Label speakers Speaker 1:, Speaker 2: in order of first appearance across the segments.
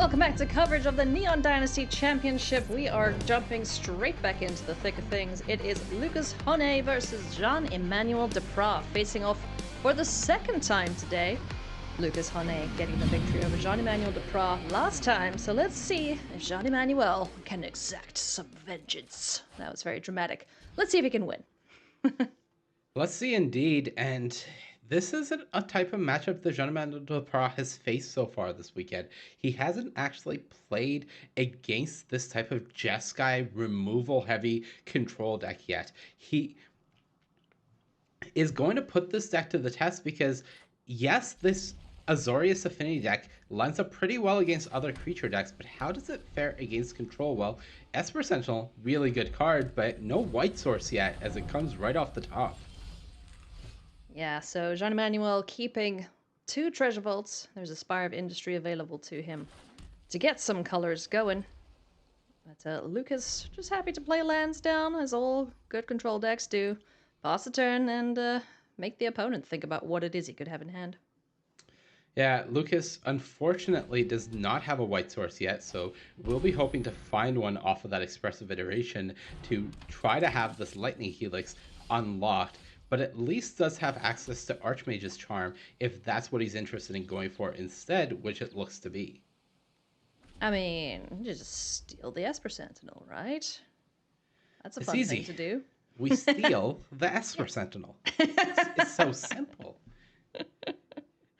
Speaker 1: Welcome back to coverage of the Neon Dynasty Championship. We are jumping straight back into the thick of things. It is Lucas Honnay versus Jean-Emmanuel Depraz facing off for the second time today. Lucas Honnay getting the victory over Jean-Emmanuel Depraz last time, so let's see if Jean-Emmanuel can exact some vengeance. That was very dramatic. Let's see if he can win.
Speaker 2: Let's see indeed, and this isn't a type of matchup that Jean-Emmanuel Depraz has faced so far this weekend. He hasn't actually played against this type of Jeskai removal-heavy control deck yet. He is going to put this deck to the test because, yes, this Azorius Affinity deck lines up pretty well against other creature decks, but how does it fare against control? Well, Esper Sentinel, really good card, but no white source yet as it comes right off the top.
Speaker 1: Yeah, so Jean-Emmanuel keeping 2 treasure vaults. There's a Spire of Industry available to him to get some colors going. But Lucas just happy to play lands down, as all good control decks do. Pass the turn and make the opponent think about what it is he could have in hand.
Speaker 2: Yeah, Lucas unfortunately does not have a white source yet, so we'll be hoping to find one off of that expressive iteration to try to have this Lightning Helix unlocked, but at least does have access to Archmage's Charm if that's what he's interested in going for instead, which it looks to be.
Speaker 1: I mean, you just steal the Esper Sentinel, right? That's a
Speaker 2: It's
Speaker 1: fun
Speaker 2: easy.
Speaker 1: thing to do.
Speaker 2: We steal the Esper Sentinel. It's so simple.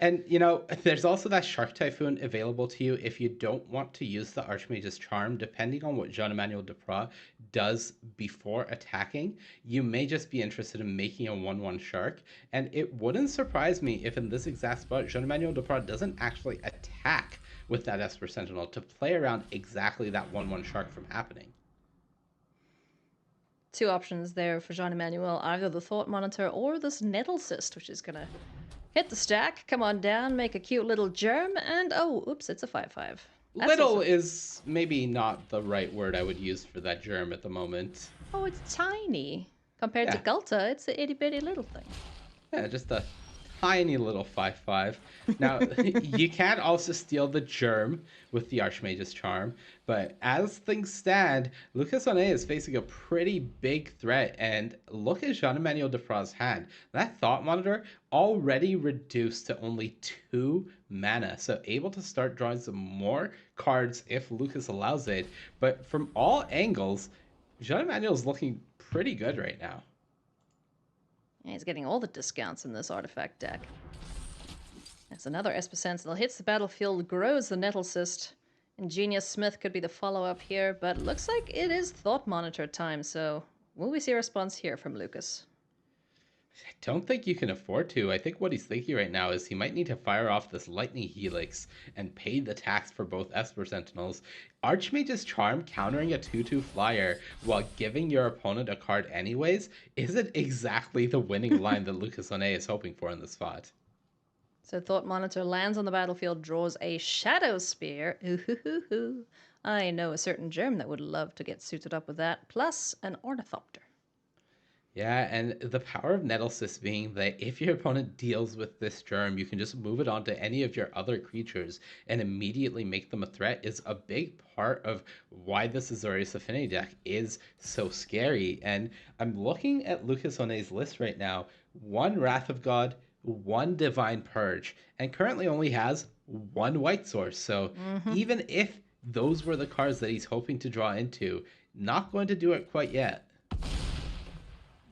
Speaker 2: And, you know, there's also that Shark Typhoon available to you if you don't want to use the Archmage's Charm. Depending on what Jean-Emmanuel Depraz does before attacking, you may just be interested in making a 1-1 Shark. And it wouldn't surprise me if in this exact spot, Jean-Emmanuel Depraz doesn't actually attack with that Esper Sentinel to play around exactly that 1-1 Shark from happening.
Speaker 1: 2 options there for Jean-Emmanuel, either the Thought Monitor or this Nettle Cyst, which is gonna hit the stack, come on down, make a cute little germ, and oh, oops, it's a 5/5.
Speaker 2: Little is maybe not the right word I would use for that germ at the moment.
Speaker 1: Oh, it's tiny. Compared to
Speaker 2: Yeah.
Speaker 1: Gulta, it's a itty-bitty little thing.
Speaker 2: Yeah, just a tiny little 5/5. Now, you can also steal the germ with the Archmage's Charm, but as things stand, Lucas Honnay is facing a pretty big threat, and look at Jean-Emmanuel Depraz's hand. That Thought Monitor already reduced to only 2 mana, so able to start drawing some more cards if Lucas allows it, but from all angles, Jean-Emmanuel is looking pretty good right now.
Speaker 1: Yeah, he's getting all the discounts in this artifact deck. As another Esper Sentinel hits the battlefield, grows the Nettle Cyst. Ingenious Smith could be the follow-up here, but looks like it is Thought Monitor time, so will we see a response here from Lucas?
Speaker 2: I don't think you can afford to. I think what he's thinking right now is he might need to fire off this Lightning Helix and pay the tax for both Esper Sentinels. Archmage's Charm countering a 2/2 flyer while giving your opponent a card anyways isn't exactly the winning line that Lucas Honnay is hoping for in this spot.
Speaker 1: So Thought Monitor lands on the battlefield, draws a Shadow Spear. Ooh-hoo-hoo-hoo. I know a certain germ that would love to get suited up with that, plus an Ornithopter.
Speaker 2: Yeah, and the power of Nettle Cyst being that if your opponent deals with this germ, you can just move it onto any of your other creatures and immediately make them a threat is a big part of why this Azorius Affinity deck is so scary. And I'm looking at Lucas Honnay's list right now. 1 Wrath of God, 1 Divine Purge, and currently only has 1 white source. So even if those were the cards that he's hoping to draw into, not going to do it quite yet.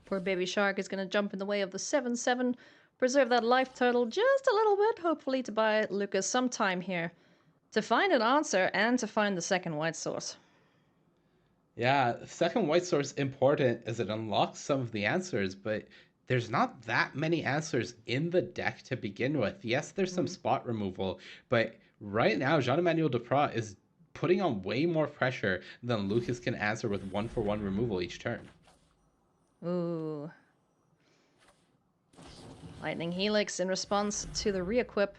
Speaker 1: Poor baby shark is going to jump in the way of the 7/7, preserve that life total just a little bit, hopefully to buy Lucas some time here to find an answer and to find the second white source.
Speaker 2: Yeah, second white source important as it unlocks some of the answers, but there's not that many answers in the deck to begin with. Yes, there's some spot removal, but right now Jean-Emmanuel Depraz is putting on way more pressure than Lucas can answer with 1-for-1 removal each turn.
Speaker 1: Ooh. Lightning Helix in response to the re-equip,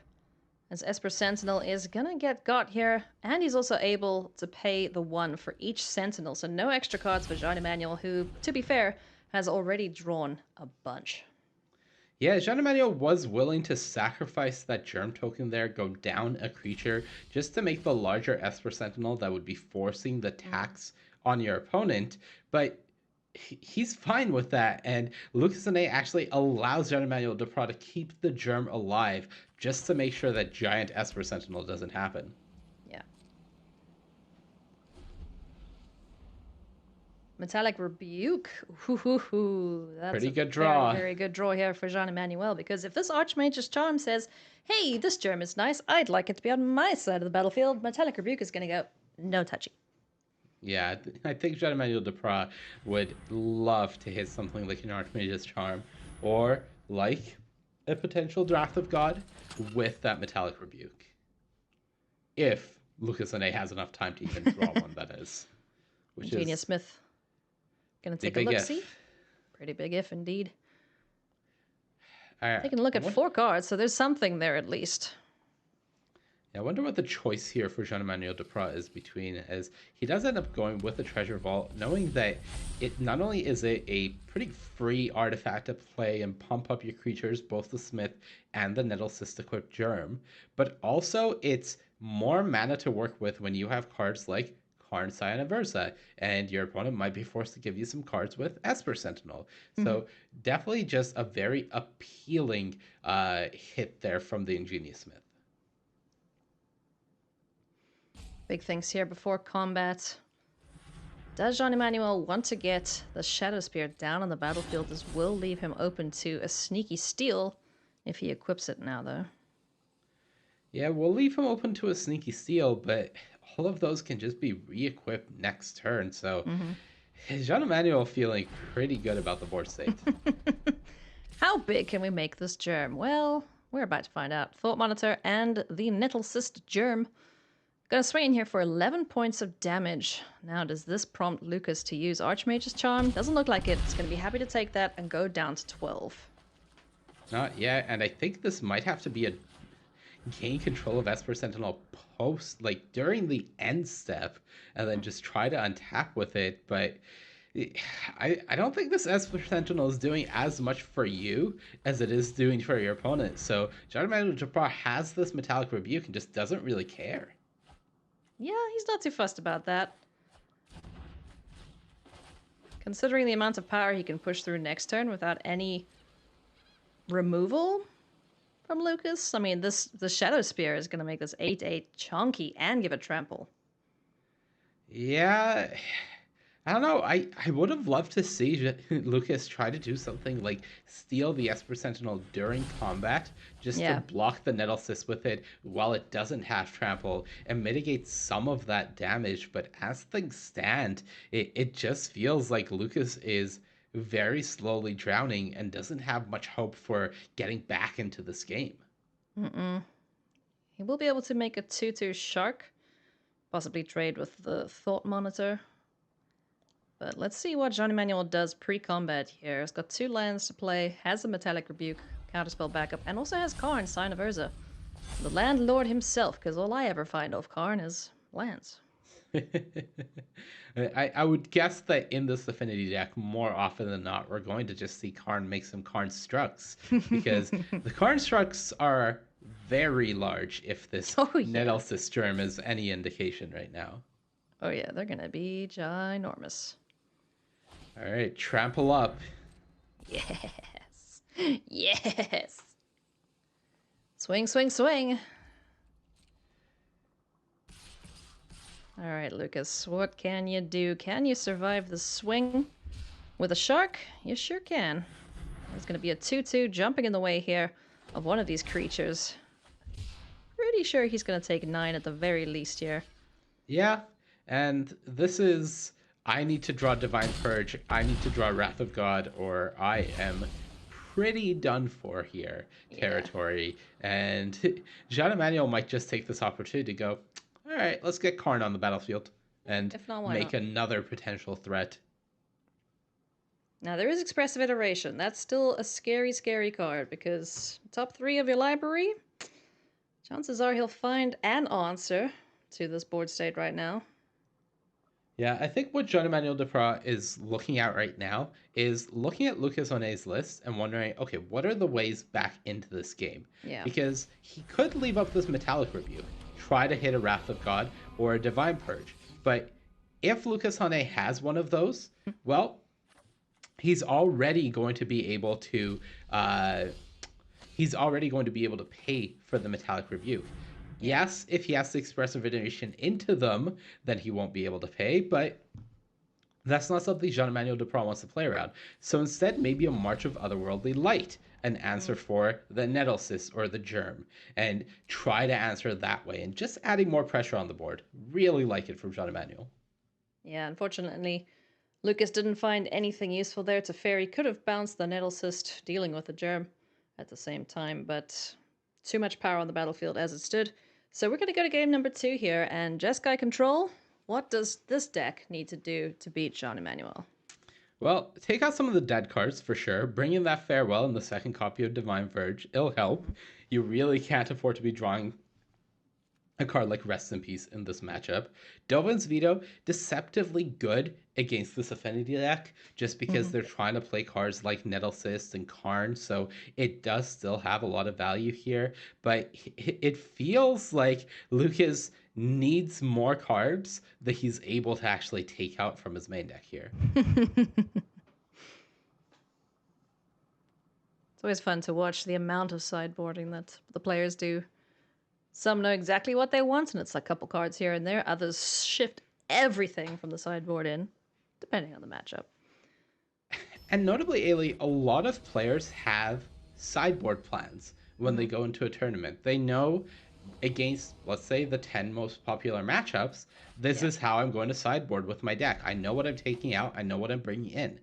Speaker 1: as Esper Sentinel is gonna get got here, and he's also able to pay the 1 for each Sentinel, so no extra cards for Jean-Emmanuel, who, to be fair, has already drawn a bunch.
Speaker 2: Yeah, Jean-Emmanuel was willing to sacrifice that germ token there, go down a creature, just to make the larger Esper Sentinel that would be forcing the tax on your opponent. But he's fine with that, and Lucas Honnay actually allows Jean-Emmanuel Depraz to keep the germ alive just to make sure that giant Esper Sentinel doesn't happen.
Speaker 1: Yeah. Metallic Rebuke. Ooh, that's
Speaker 2: Pretty
Speaker 1: a
Speaker 2: good
Speaker 1: very,
Speaker 2: draw.
Speaker 1: very good draw here for Jean-Emmanuel, because if this Archmage's Charm says, hey, this germ is nice, I'd like it to be on my side of the battlefield, Metallic Rebuke is going to go, no touchy.
Speaker 2: Yeah, I think Jean-Emmanuel Depraz would love to hit something like an Archmage's Charm, or like a potential Wrath of God with that Metallic Rebuke. If Lucas Honnay has enough time to even draw one, that is. Which
Speaker 1: Genius
Speaker 2: is
Speaker 1: Smith. Gonna
Speaker 2: the
Speaker 1: take a
Speaker 2: big
Speaker 1: look-see.
Speaker 2: if.
Speaker 1: Pretty big if indeed.
Speaker 2: All right.
Speaker 1: Taking a look at 4 cards, so there's something there at least.
Speaker 2: I wonder what the choice here for Jean-Emmanuel Depraz is between, as he does end up going with the Treasure Vault, knowing that it not only is it a pretty free artifact to play and pump up your creatures, both the Smith and the Nettle Cyst-equipped Germ, but also it's more mana to work with when you have cards like Karn, Scion, and Versa, and your opponent might be forced to give you some cards with Esper Sentinel. So definitely just a very appealing hit there from the Ingenious Smith.
Speaker 1: Big things here before combat. Does Jean-Emmanuel want to get the Shadow Spear down on the battlefield? This will leave him open to a sneaky steal if he equips it now, though.
Speaker 2: Yeah, we'll leave him open to a sneaky steal, but all of those can just be re-equipped next turn. So Jean-Emmanuel feeling pretty good about the board state.
Speaker 1: How big can we make this germ? Well, we're about to find out. Thought Monitor and the Nettle Cyst germ. Gonna swing in here for 11 points of damage. Now, does this prompt Lucas to use Archmage's Charm? Doesn't look like it. It's gonna be happy to take that and go down to 12.
Speaker 2: Not yet, and I think this might have to be a gain control of Esper Sentinel post, like during the end step, and then just try to untap with it. But I don't think this Esper Sentinel is doing as much for you as it is doing for your opponent. So Jean-Emmanuel Depraz has this Metallic Rebuke and just doesn't really care.
Speaker 1: Yeah, he's not too fussed about that. Considering the amount of power he can push through next turn without any removal from Lucas, I mean, the Shadow Spear is going to make this 8/8 chunky and give it trample.
Speaker 2: Yeah, I don't know. I would have loved to see Lucas try to do something like steal the Esper Sentinel during combat, just to block the Nettle Cyst with it while it doesn't have trample and mitigate some of that damage. But as things stand, it just feels like Lucas is very slowly drowning and doesn't have much hope for getting back into this game.
Speaker 1: He will be able to make a 2/2 Shark, possibly trade with the Thought Monitor. But let's see what Jean-Emmanuel does pre-combat here. He's got 2 lands to play, has a Metallic Rebuke, Counterspell backup, and also has Karn, Sign of Urza. The Landlord himself, because all I ever find of Karn is lands.
Speaker 2: I would guess that in this Affinity deck, more often than not, we're going to just see Karn make some Karn Structs, because the Karn Structs are very large if this Nettle Cyst germ is any indication right now.
Speaker 1: Oh yeah, they're going to be ginormous.
Speaker 2: All right, trample up.
Speaker 1: Yes. Yes. Swing, swing, swing. All right, Lucas, what can you do? Can you survive the swing with a shark? You sure can. There's going to be a 2/2 jumping in the way here of one of these creatures. Pretty sure he's going to take 9 at the very least here.
Speaker 2: Yeah, and this is... I need to draw Divine Purge, I need to draw Wrath of God, or I am pretty done for here territory. And Jean-Emmanuel might just take this opportunity to go, all right, let's get Karn on the battlefield and
Speaker 1: if not,
Speaker 2: make another potential threat.
Speaker 1: Now, there is Expressive Iteration. That's still a scary, scary card, because top 3 of your library, chances are he'll find an answer to this board state right now.
Speaker 2: Yeah, I think what Jean-Emmanuel Depraz is looking at right now is looking at Lucas Honnay's list and wondering, okay, what are the ways back into this game?
Speaker 1: Yeah.
Speaker 2: Because he could leave up this Metallic Rebuke, try to hit a Wrath of God or a Divine Purge. But if Lucas Honnay has one of those, well, he's already going to be able to uh, he's already going to be able to pay for the Metallic Rebuke.
Speaker 1: Yeah.
Speaker 2: Yes, if he has to express a veneration into them, then he won't be able to pay, but that's not something Jean-Emmanuel Depraz wants to play around. So instead, maybe a March of Otherworldly Light, an answer for the Nettlecyst or the Germ, and try to answer that way, and just adding more pressure on the board. Really like it from Jean-Emmanuel.
Speaker 1: Yeah, unfortunately, Lucas didn't find anything useful there. Teferi could have bounced the Nettlecyst, dealing with the Germ at the same time, but too much power on the battlefield as it stood. So we're going to go to game number 2 here, and Jeskai Control. What does this deck need to do to beat Jean-Emmanuel?
Speaker 2: Well, take out some of the dead cards for sure. Bring in that Farewell and the second copy of Divine Verge. It'll help. You really can't afford to be drawing a card like Rest in Peace in this matchup. Dovin's Veto, deceptively good against this Affinity deck, just because they're trying to play cards like Nettlecyst and Karn, so it does still have a lot of value here, but it feels like Lucas needs more cards that he's able to actually take out from his main deck here.
Speaker 1: It's always fun to watch the amount of sideboarding that the players do. Some know exactly what they want, and it's a couple cards here and there. Others shift everything from the sideboard in, depending on the matchup.
Speaker 2: And notably, Ailey, a lot of players have sideboard plans when they go into a tournament. They know against, let's say, the 10 most popular matchups, this is how I'm going to sideboard with my deck. I know what I'm taking out, I know what I'm bringing in.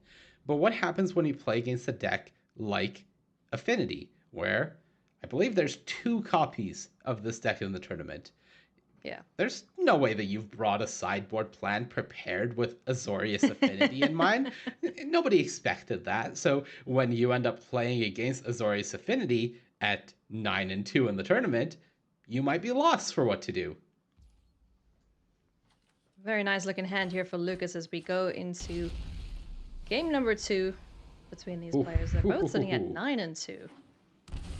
Speaker 2: But what happens when you play against a deck like Affinity, where I believe there's 2 copies of this deck in the tournament?
Speaker 1: Yeah.
Speaker 2: There's no way that you've brought a sideboard plan prepared with Azorius Affinity in mind. Nobody expected that. So when you end up playing against Azorius Affinity at 9-2 in the tournament, you might be lost for what to do.
Speaker 1: Very nice looking hand here for Lucas as we go into game number 2 between these players. They're both sitting at 9-2.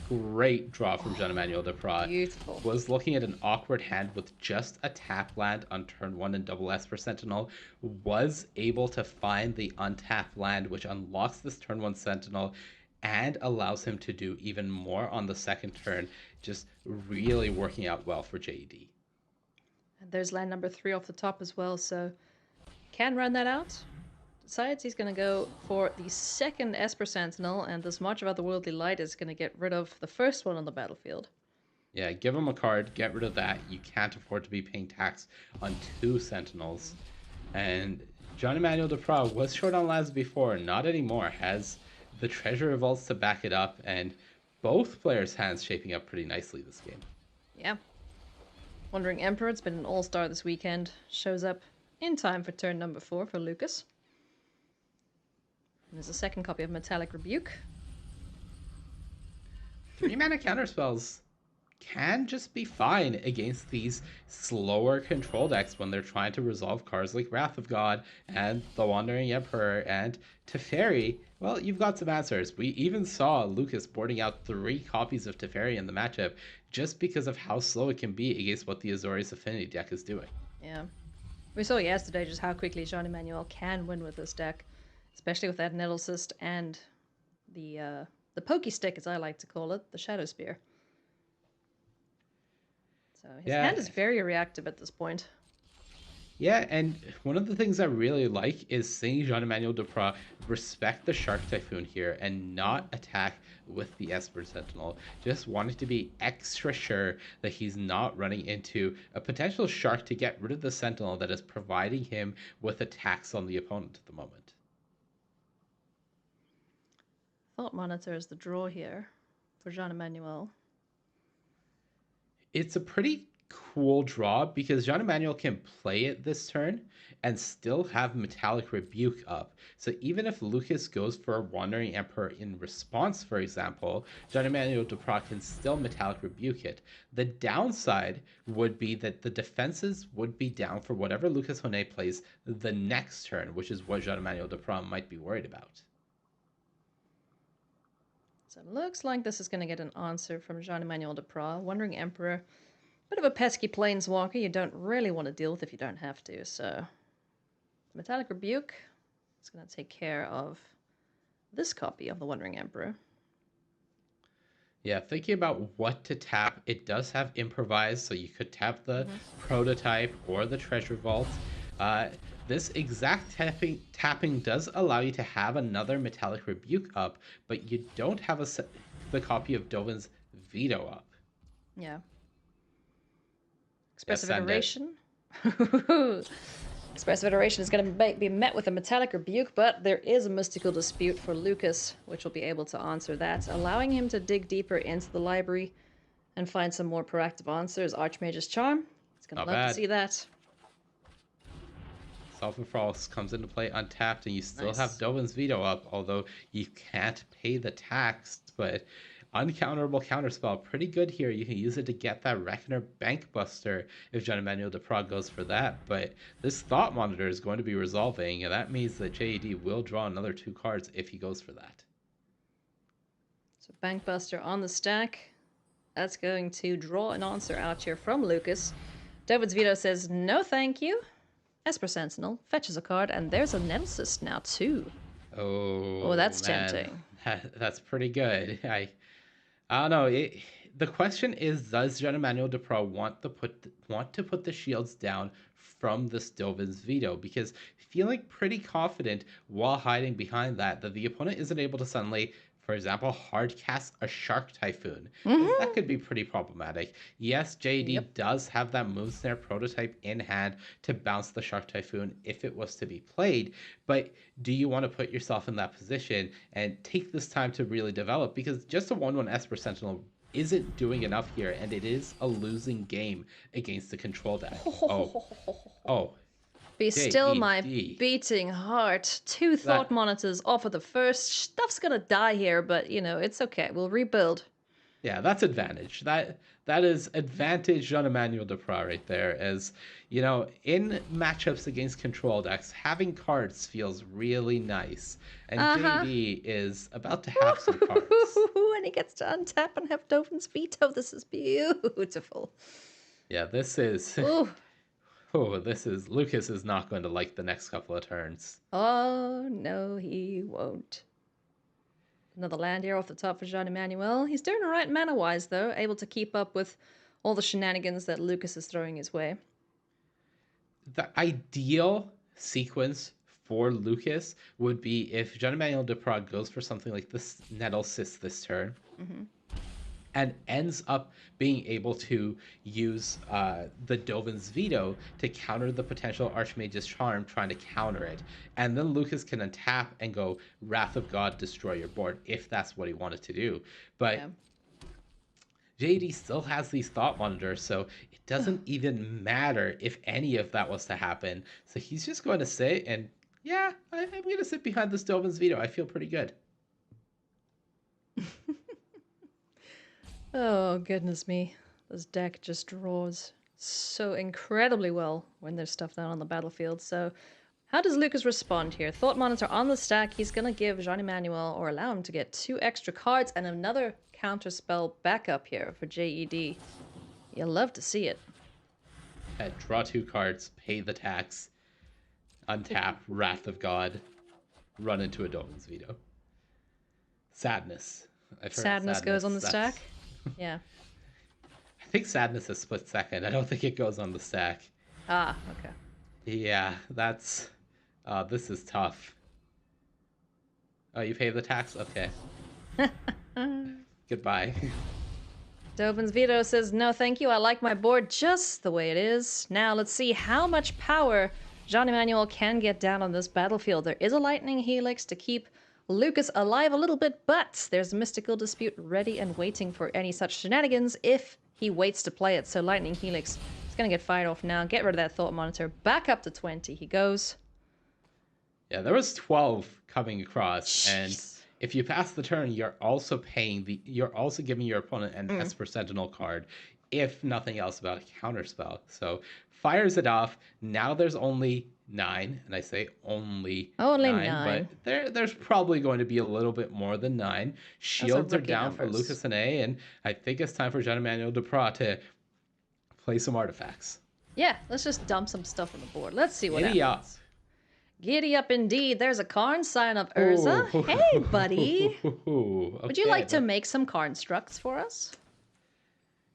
Speaker 2: Great draw from Jean-Emmanuel Depraz.
Speaker 1: Beautiful.
Speaker 2: Was looking at an awkward hand with just a tap land on turn 1 and double Esper Sentinel. Was able to find the untapped land, which unlocks this turn 1 Sentinel and allows him to do even more on the second turn. Just really working out well for JED.
Speaker 1: And there's land number 3 off the top as well, so can run that out. Decides he's going to go for the second Esper Sentinel, and this March of Otherworldly Light is going to get rid of the first one on the battlefield.
Speaker 2: Yeah, give him a card, get rid of that. You can't afford to be paying tax on 2 Sentinels. And Jean-Emmanuel Depraz was short on lands before, not anymore. Has the Treasure Revolts to back it up, and both players' hands shaping up pretty nicely this game.
Speaker 1: Yeah. Wandering Emperor, it's been an all-star this weekend. Shows up in time for turn number 4 for Lucas. And there's a second copy of Metallic Rebuke.
Speaker 2: 3-mana counterspells can just be fine against these slower control decks when they're trying to resolve cards like Wrath of God and the Wandering Emperor and Teferi. Well, you've got some answers. We even saw Lucas boarding out 3 copies of Teferi in the matchup just because of how slow it can be against what the Azorius Affinity deck is doing.
Speaker 1: Yeah. We saw yesterday just how quickly Jean-Emmanuel can win with this deck, especially with that Nettlecyst and the pokey stick, as I like to call it, the Shadow Spear. So his hand is very reactive at this point.
Speaker 2: Yeah, and one of the things I really like is seeing Jean-Emmanuel Depraz respect the Shark Typhoon here and not attack with the Esper Sentinel. Just wanted to be extra sure that he's not running into a potential Shark to get rid of the Sentinel that is providing him with attacks on the opponent at the moment.
Speaker 1: Thought Monitor is the draw here for Jean-Emmanuel.
Speaker 2: It's a pretty cool draw because Jean-Emmanuel can play it this turn and still have Metallic Rebuke up. So even if Lucas goes for a Wandering Emperor in response, for example, Jean-Emmanuel Depraz can still Metallic Rebuke it. The downside would be that the defenses would be down for whatever Lucas Honnay plays the next turn, which is what Jean-Emmanuel Depraz might be worried about.
Speaker 1: So it looks like this is going to get an answer from Jean-Emmanuel Depraz. Wandering Emperor, bit of a pesky planeswalker you don't really want to deal with if you don't have to. So Metallic Rebuke is going to take care of this copy of the Wandering Emperor.
Speaker 2: Yeah, thinking about what to tap, it does have Improvise, so you could tap the Prototype or the Treasure Vault. This exact tapping does allow you to have another Metallic Rebuke up, but you don't have the copy of Dovin's Veto up.
Speaker 1: Yeah. Expressive Iteration. Expressive Iteration is going to be met with a Metallic Rebuke, but there is a Mystical Dispute for Lucas, which will be able to answer that, allowing him to dig deeper into the library and find some more proactive answers. Archmage's Charm. He's going to love to see that.
Speaker 2: Solve for Frost comes into play untapped, and you still have Dovin's Veto up, although you can't pay the tax, but uncounterable counterspell, pretty good here. You can use it to get that Reckoner Bankbuster if Jean-Emmanuel Depraz goes for that, but this Thought Monitor is going to be resolving, and that means that JED will draw another 2 cards if he goes for that.
Speaker 1: So Bankbuster on the stack. That's going to draw an answer out here from Lucas. Dovin's Veto says, no thank you. Esper Sentinel fetches a card, and there's a Nettlecyst now too.
Speaker 2: Oh,
Speaker 1: that's
Speaker 2: man.
Speaker 1: tempting.
Speaker 2: That's pretty good. I don't know. The question is, does Jean-Emmanuel Depraz want to put the shields down from this Dovin's Veto? Because feeling pretty confident while hiding behind that the opponent isn't able to suddenly, for example, hard cast a Shark Typhoon. That could be pretty problematic. Yes, JD does have that Moonsnare Prototype in hand to bounce the Shark Typhoon if it was to be played, but do you want to put yourself in that position and take this time to really develop? Because just a 1/1 Esper Sentinel isn't doing enough here, and it is a losing game against the control deck. Oh.
Speaker 1: Be still my beating heart. 2 Thought Monitors off of the first. Stuff's gonna die here, but, you know, it's okay. We'll rebuild.
Speaker 2: Yeah, that's advantage. That is advantage Jean-Emmanuel Depraz right there. As, you know, in matchups against control decks, having cards feels really nice. And JD is about to have some cards.
Speaker 1: And he gets to untap and have Dovin's Veto. This is beautiful.
Speaker 2: Yeah, this is... Lucas is not going to like the next couple of turns.
Speaker 1: Oh, no, he won't. Another land here off the top for Jean-Emmanuel. He's doing all right mana-wise, though, able to keep up with all the shenanigans that Lucas is throwing his way.
Speaker 2: The ideal sequence for Lucas would be if Jean-Emmanuel Depraz goes for something like this Nettlecyst this turn, and ends up being able to use the Dovin's Veto to counter the potential Archmage's Charm trying to counter it. And then Lucas can untap and go Wrath of God, destroy your board, if that's what he wanted to do. But JD still has these Thought Monitors, so it doesn't even matter if any of that was to happen. So he's just going to sit and, yeah, I'm going to sit behind this Dovin's Veto. I feel pretty good.
Speaker 1: Oh, goodness me. This deck just draws so incredibly well when there's stuff down on the battlefield. So how does Lucas respond here? Thought Monitor on the stack. He's going to give Jean-Emmanuel, or allow him to get 2 extra cards and another counterspell backup here for JED. You'll love to see it.
Speaker 2: Draw 2 cards, pay the tax, untap, Wrath of God, run into a Dovin's Veto. Sadness.
Speaker 1: Sadness goes on the stack? Yeah.
Speaker 2: I think Sadness is split second. I don't think it goes on the stack.
Speaker 1: Ah, okay.
Speaker 2: Yeah, that's... this is tough. Oh, you pay the tax? Okay. Goodbye.
Speaker 1: Dovin's Veto says, no thank you, I like my board just the way it is. Now let's see how much power Jean-Emmanuel can get down on this battlefield. There is a Lightning Helix to keep Lucas alive a little bit, but there's a Mystical Dispute ready and waiting for any such shenanigans if he waits to play it. So Lightning Helix is going to get fired off now. Get rid of that Thought Monitor. Back up to 20 he goes.
Speaker 2: Yeah, there was 12 coming across,
Speaker 1: Jeez.
Speaker 2: and if you pass the turn, you're also giving your opponent an Esper Sentinel card, if nothing else, about a counterspell. So fires it off. Now there's only 9, and I say only 9. But there's probably going to be a little bit more than 9. Shields are down for Lucas Honnay, and I think it's time for Jean-Emmanuel Depraz to play some artifacts.
Speaker 1: Yeah, let's just dump some stuff on the board. Let's see what happens. Giddy up indeed. There's a Karn sign of Urza.
Speaker 2: Ooh.
Speaker 1: Hey, buddy.
Speaker 2: Okay,
Speaker 1: Would you like to make some Karnstructs for us?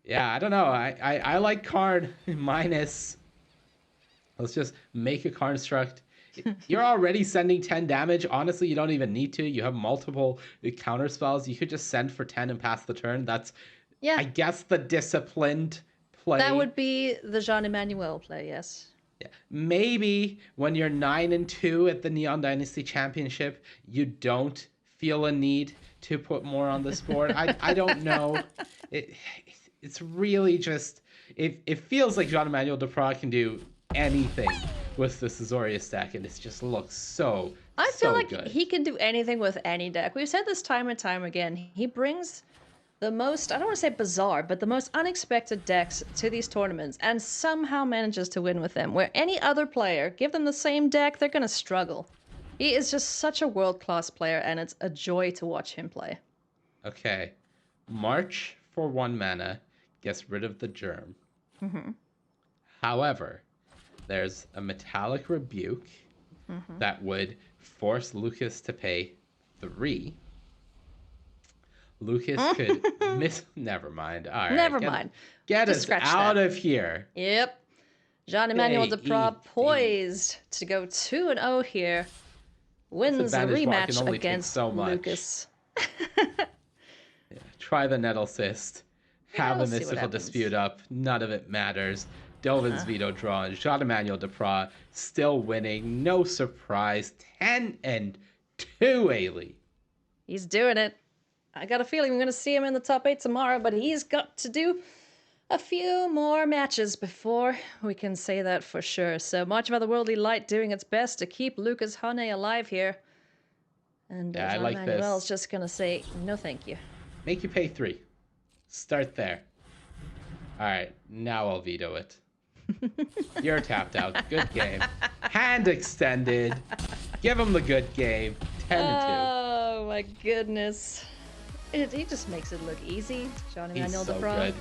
Speaker 2: Yeah, I don't know. I like Karn minus. Let's just make a Karnstruct. You're already sending 10 damage. Honestly, you don't even need to. You have multiple counter spells. You could just send for 10 and pass the turn. That's, yeah, I guess, the disciplined play.
Speaker 1: That would be the Jean-Emmanuel play, yes.
Speaker 2: Yeah. Maybe when you're 9-2 at the Neon Dynasty Championship, you don't feel a need to put more on this board. I don't know. It's really just, it feels like Jean-Emmanuel Depraz can do anything with this Azorius deck, and it just looks so
Speaker 1: I feel like
Speaker 2: good.
Speaker 1: He can do anything with any deck. We've said this time and time again. He brings the most, I don't want to say bizarre, but the most unexpected decks to these tournaments, and somehow manages to win with them. Where any other player, give them the same deck, they're going to struggle. He is just such a world-class player, and it's a joy to watch him play.
Speaker 2: Okay. March for 1 mana gets rid of the Germ. However, there's a Metallic Rebuke that would force Lucas to pay 3. Lucas could miss. Never mind. All right.
Speaker 1: Never mind.
Speaker 2: Get us out of here.
Speaker 1: Yep. Jean-Emmanuel Depraz poised to go 2-0 here. Wins the rematch against Lucas.
Speaker 2: Yeah, try the Nettle Cyst. Have the Mystical Dispute up. None of it matters. Delvin's Veto drawn. Jean-Emmanuel Depraz still winning. No surprise. 10-2, Ailey.
Speaker 1: He's doing it. I got a feeling we're going to see him in the top 8 tomorrow, but he's got to do a few more matches before we can say that for sure. So March of Otherworldly Light doing its best to keep Lucas Honnay alive here. And Jean-Emmanuel's just going to say, no thank you.
Speaker 2: Make you pay 3. Start there. All right, now I'll veto it. You're tapped out. Good game. Hand extended. Give him the good game. 10-2.
Speaker 1: Oh, my goodness. He just makes it look easy. Jean-Emmanuel Depraz.
Speaker 2: Good.